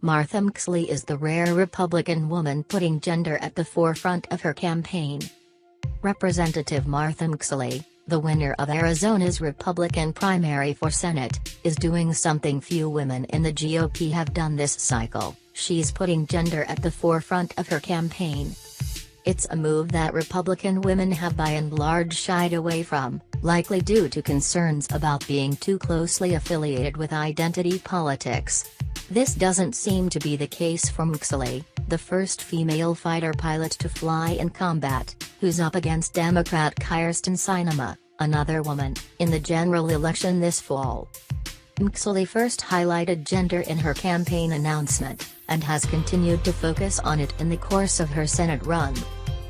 Martha McSally is the rare Republican woman putting gender at the forefront of her campaign. Representative Martha McSally, the winner of Arizona's Republican primary for Senate, is doing something few women in the GOP have done this cycle. She's putting gender at the forefront of her campaign. It's a move that Republican women have by and large shied away from, likely due to concerns about being too closely affiliated with identity politics. This doesn't seem to be the case for McSally, the first female fighter pilot to fly in combat, who's up against Democrat Kyrsten Sinema, another woman, in the general election this fall. McSally first highlighted gender in her campaign announcement, and has continued to focus on it in the course of her Senate run.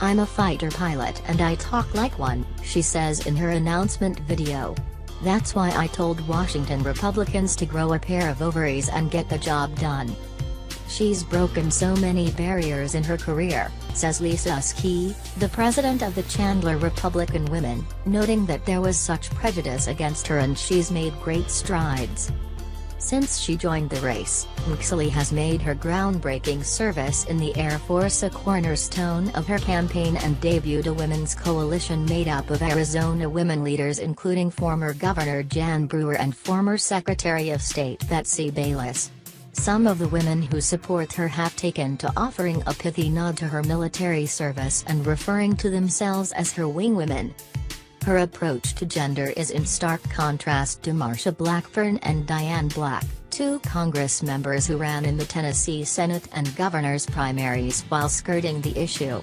"I'm a fighter pilot and I talk like one," she says in her announcement video. "That's why I told Washington Republicans to grow a pair of ovaries and get the job done." She's broken so many barriers in her career, says Lisa Ski, the president of the Chandler Republican Women, noting that there was such prejudice against her and she's made great strides. Since she joined the race, McSally has made her groundbreaking service in the Air Force a cornerstone of her campaign and debuted a women's coalition made up of Arizona women leaders including former Governor Jan Brewer and former Secretary of State Betsy Bayless. Some of the women who support her have taken to offering a pithy nod to her military service and referring to themselves as her wingwomen. Her approach to gender is in stark contrast to Marsha Blackburn and Diane Black, two Congress members who ran in the Tennessee Senate and governor's primaries while skirting the issue.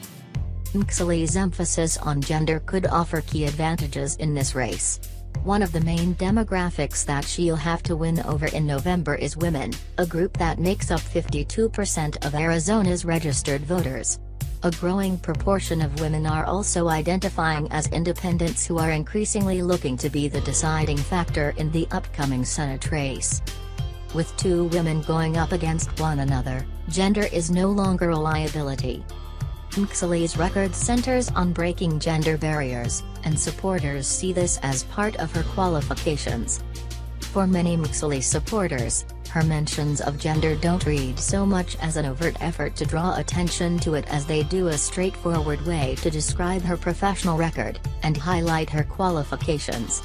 McSally's emphasis on gender could offer key advantages in this race. One of the main demographics that she'll have to win over in November is women, a group that makes up 52% of Arizona's registered voters. A growing proportion of women are also identifying as independents who are increasingly looking to be the deciding factor in the upcoming Senate race. With two women going up against one another, gender is no longer a liability. McSally's record centers on breaking gender barriers, and supporters see this as part of her qualifications. For many McSally supporters, her mentions of gender don't read so much as an overt effort to draw attention to it as they do a straightforward way to describe her professional record, and highlight her qualifications.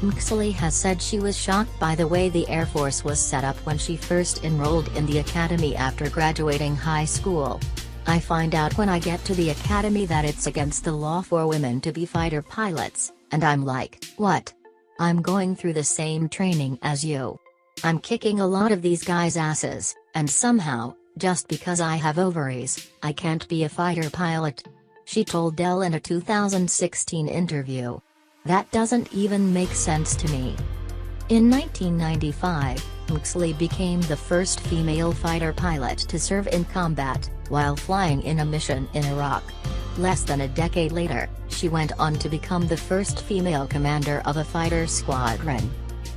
McSally has said she was shocked by the way the Air Force was set up when she first enrolled in the academy after graduating high school. "I find out when I get to the academy that it's against the law for women to be fighter pilots, and I'm like, what? I'm going through the same training as you. I'm kicking a lot of these guys' asses, and somehow, just because I have ovaries, I can't be a fighter pilot," she told Dell in a 2016 interview. "That doesn't even make sense to me." In 1995, McSally became the first female fighter pilot to serve in combat, while flying in a mission in Iraq. Less than a decade later, she went on to become the first female commander of a fighter squadron.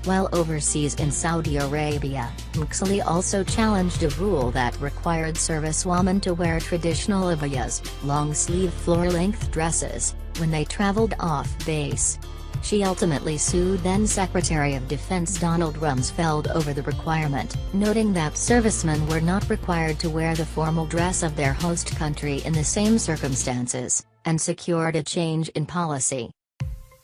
While overseas in Saudi Arabia, McSally also challenged a rule that required servicewomen to wear traditional abayas, long-sleeve floor-length dresses, when they traveled off-base. She ultimately sued then-Secretary of Defense Donald Rumsfeld over the requirement, noting that servicemen were not required to wear the formal dress of their host country in the same circumstances, and secured a change in policy.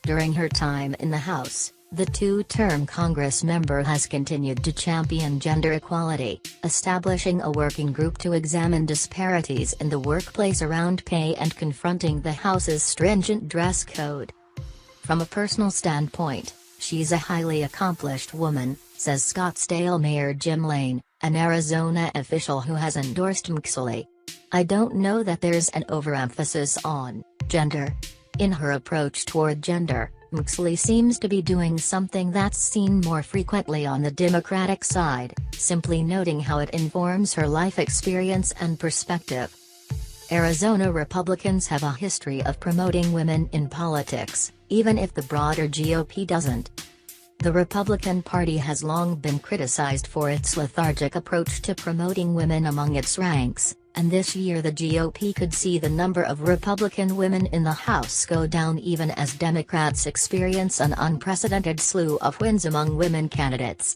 During her time in the House, the two-term Congress member has continued to champion gender equality, establishing a working group to examine disparities in the workplace around pay and confronting the House's stringent dress code. From a personal standpoint, she's a highly accomplished woman, says Scottsdale Mayor Jim Lane, an Arizona official who has endorsed McSally. "I don't know that there's an overemphasis on gender in her approach toward gender. McSally seems to be doing something that's seen more frequently on the Democratic side, simply noting how it informs her life experience and perspective." Arizona Republicans have a history of promoting women in politics, even if the broader GOP doesn't. The Republican Party has long been criticized for its lethargic approach to promoting women among its ranks, and this year the GOP could see the number of Republican women in the House go down even as Democrats experience an unprecedented slew of wins among women candidates.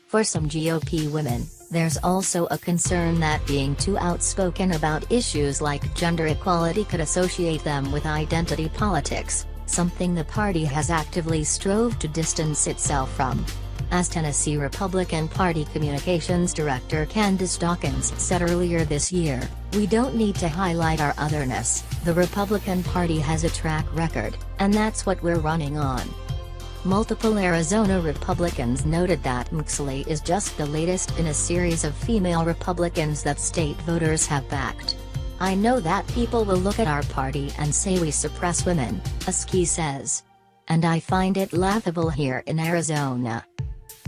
For some GOP women, There's also a concern that being too outspoken about issues like gender equality could associate them with identity politics, something the party has actively strove to distance itself from. As Tennessee Republican Party Communications Director Candace Dawkins said earlier this year, "We don't need to highlight our otherness, the Republican Party has a track record, and that's what we're running on." Multiple Arizona Republicans noted that McSally is just the latest in a series of female Republicans that state voters have backed. "I know that people will look at our party and say we suppress women," McSally says. "And I find it laughable here in Arizona."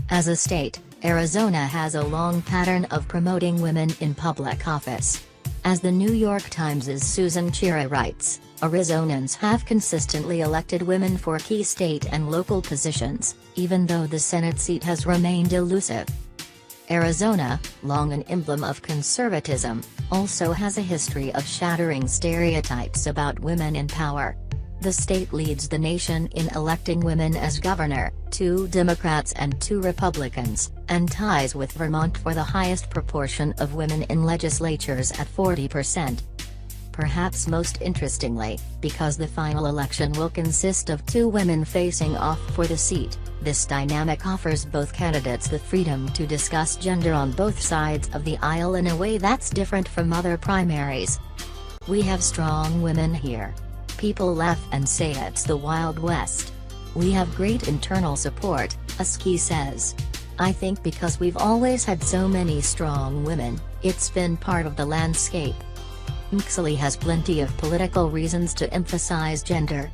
As a state, Arizona has a long pattern of promoting women in public office. As the New York Times' Susan Chira writes, Arizonans have consistently elected women for key state and local positions, even though the Senate seat has remained elusive. Arizona, long an emblem of conservatism, also has a history of shattering stereotypes about women in power. The state leads the nation in electing women as governor, 2 Democrats and 2 Republicans, and ties with Vermont for the highest proportion of women in legislatures at 40%. Perhaps most interestingly, because the final election will consist of 2 women facing off for the seat, this dynamic offers both candidates the freedom to discuss gender on both sides of the aisle in a way that's different from other primaries. "We have strong women here. People laugh and say it's the Wild West. We have great internal support," McSally says. "I think because we've always had so many strong women, it's been part of the landscape." McSally has plenty of political reasons to emphasize gender.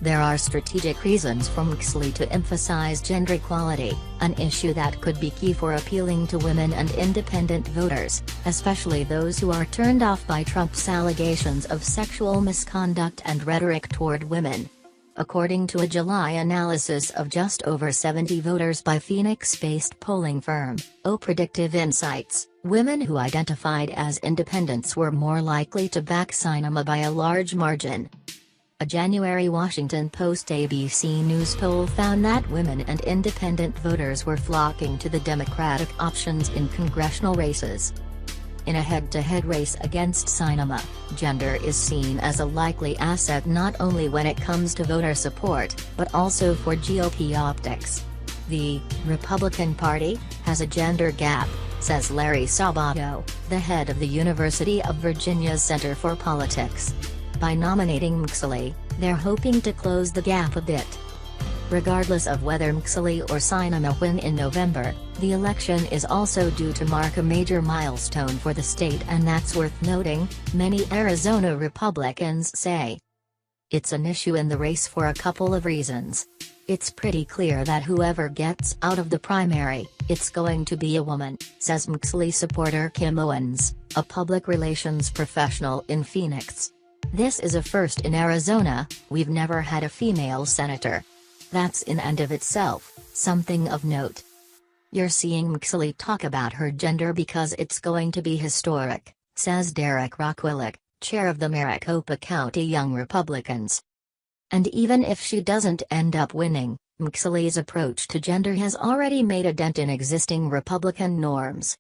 There are strategic reasons for McSally to emphasize gender equality, an issue that could be key for appealing to women and independent voters, especially those who are turned off by Trump's allegations of sexual misconduct and rhetoric toward women. According to a July analysis of just over 70 voters by Phoenix-based polling firm, Predictive Insights, women who identified as independents were more likely to back Sinema by a large margin. A January Washington Post ABC News poll found that women and independent voters were flocking to the Democratic options in congressional races. In a head-to-head race against Sinema, gender is seen as a likely asset not only when it comes to voter support, but also for GOP optics. "The Republican Party has a gender gap," says Larry Sabato, the head of the University of Virginia's Center for Politics. By nominating McSally, they're hoping to close the gap a bit. Regardless of whether McSally or Sinema win in November, the election is also due to mark a major milestone for the state, and that's worth noting, many Arizona Republicans say. It's an issue in the race for a couple of reasons. It's pretty clear that whoever gets out of the primary, it's going to be a woman, says McSally supporter Kim Owens, a public relations professional in Phoenix. "This is a first in Arizona, we've never had a female senator. That's in and of itself, something of note." "You're seeing McSally talk about her gender because it's going to be historic," says Derek Rockwillick, chair of the Maricopa County Young Republicans. And even if she doesn't end up winning, McSally's approach to gender has already made a dent in existing Republican norms.